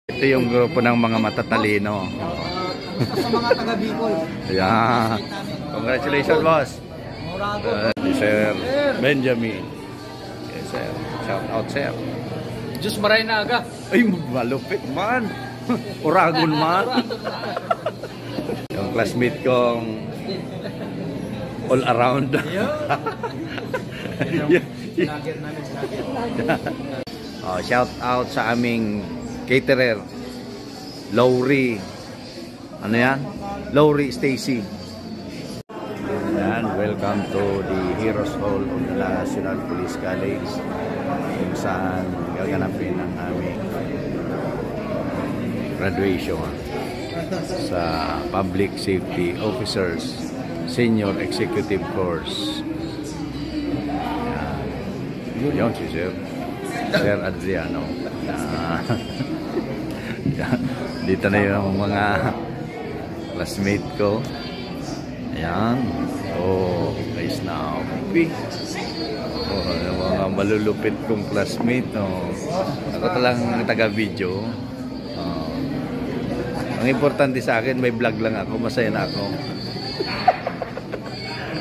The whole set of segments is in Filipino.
Ito yung grupo ng mga matatalino. Sa mga taga Bicol. Yeah. Congratulations, boss. Sir Benjamin. Yes, sir. Shout out, sir. Diyos maray na aga. Ay, malupit man. Uragon man. Yung classmate kong all around. Shout out sa aming caterer, Lowry. Ano yan? Lowry Stacy. And welcome to the Heroes Hall of the National Police College, kung saan gaganapin ang aming graduation sa Public Safety Officers Senior Executive Course. Yun si Sir Adriano. Dito na yung mga classmate ko. Ayan. Oh, guys na. Oh, yung mga malulupit kong classmate. Oh. Ako talang taga-video. Oh. Ang importante sa akin, may vlog lang ako. Masaya na ako.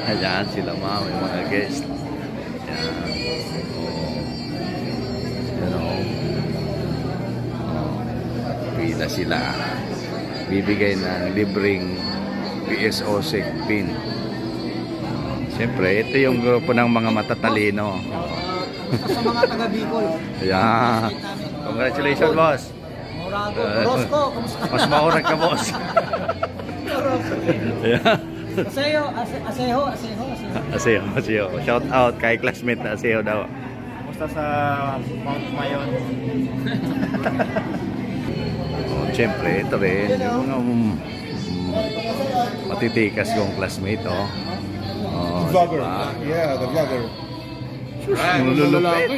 Ayan sila may mga guest. Ayan. Oh. Ayan o. Oh. Pila sila. Bibigay ng libreng PSO SEC pin. Siyempre, ito yung grupo ng mga matatalino. Sa mga taga Bicol. Yeah. Congratulations, boss. Rosco, kumusta? Mas maurag ka, boss. Yeah. Aseho. Shout out kay classmate na Aseho daw. Kumusta sa Mount Mayon? Siyempre, ito rin yung mga matitikas kong classmate, oh. The vlogger. Yeah, the vlogger. Ang lulupit.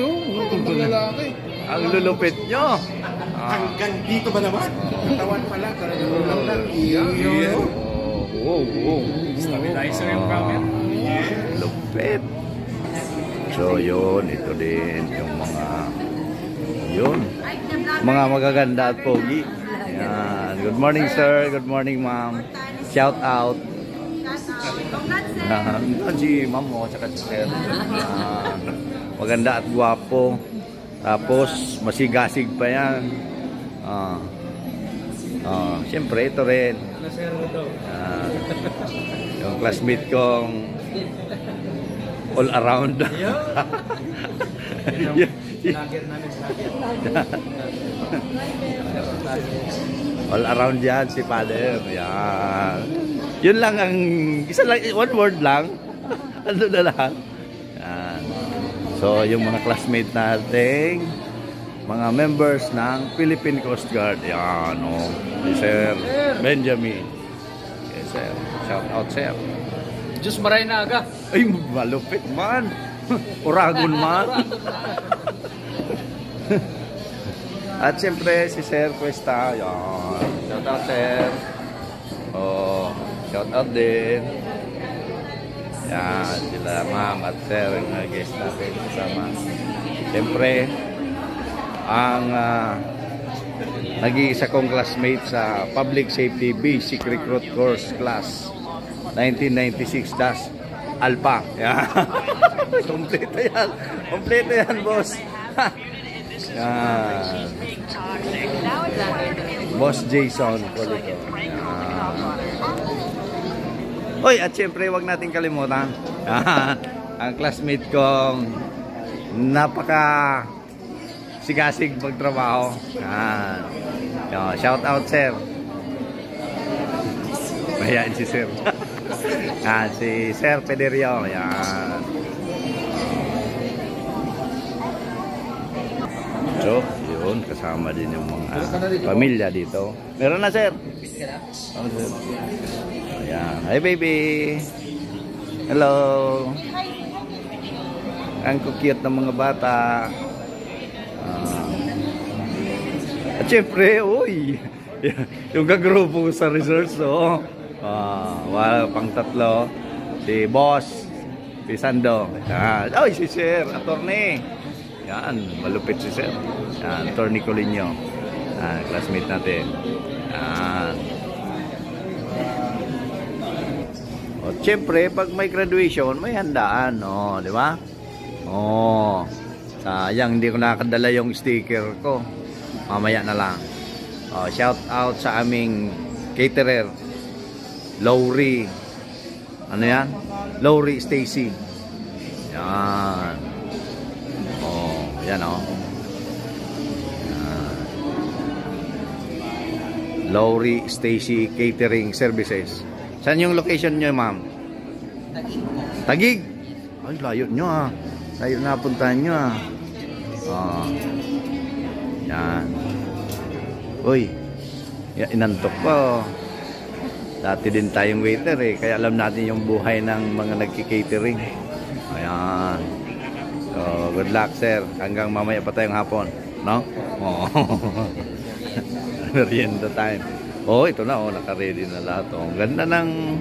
Lalaki. Ang lulupit nyo. Hanggang dito ba naman? Katawan pala. Wow. Stabilizer yung camera. Lupit. So yun, ito din yung mga magaganda at pogi. Yan. Good morning, sir. Good morning, ma'am. Shout out. Si ma'am mo, tsaka si sir. Maganda at guwapo. Tapos, masigasig pa yan. Siyempre, ito rin. Yung classmate kong all around. All around yan si Father. Yan. Yun lang ang isa lang, one word lang. Ano na lang. Yan. So yung mga classmate nating mga members ng Philippine Coast Guard. Yan, oh. Si Sir Benjamin. Yes, sir. Shout out, sir. Diyos maray na aga. Ay, malupit man. Uragon man. At siyempre si Sir Cuesta. Yan. Shout out, sir. Oh, shout out din. Yan, sila ma'am at sir yung guest natin kasama. Siyempre ang nag-iisa kong classmate sa Public Safety Basic Recruit Course Class 1996-Alpha. Yan. Kompleto yan, boss. Yan. Boss Jason Polito. Hoy, at syempre wag nating kalimutan ang classmate kong napaka sigasig magtrabaho. Shout out, sir. Ayan si sir. Si Sir Pederio. Ayan. So, yun, kasama din yung mga pamilya dito. Meron na, sir. Ayan. Hi, baby. Hello. Ang cute ng mga bata. At syempre, uy, yung kagrupo sa research, oh. Wala pang tatlo. Si Boss, si Sando. Ay, si Sir, attorney. Yan, malupit si Sir. Yan, Attorney Colinio. Classmate natin. Yan. O, siyempre, pag may graduation, may handaan. O, di ba? O, sayang, hindi ko nakadala yung sticker ko. Mamaya na lang. O, shout out sa aming caterer. Lowry. Ano yan? Lowry Stacy. Yan. O, yan o. Lowry Stacy Catering Services. Saan yung location nyo, ma'am? Taguig. Ay, layo nyo ah. Layo na puntahan nyo ah. Oh. Yan. Uy. Yan, inantok ko. Dati din tayong waiter eh. Kaya alam natin yung buhay ng mga nagki-catering. Ayan. So, good luck, sir. Hanggang mamaya pa tayong hapon. No? Oh. Merienda time. Oh, ito na oh, naka-ready na lahat. Oh, ganda ng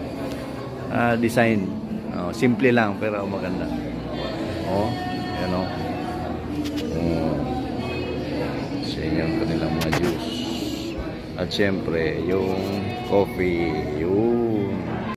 design. Oh, simple lang pero maganda. Oh, yan oh. Oh. Sa yung kanilang mga juice. At syempre, yung coffee, yun.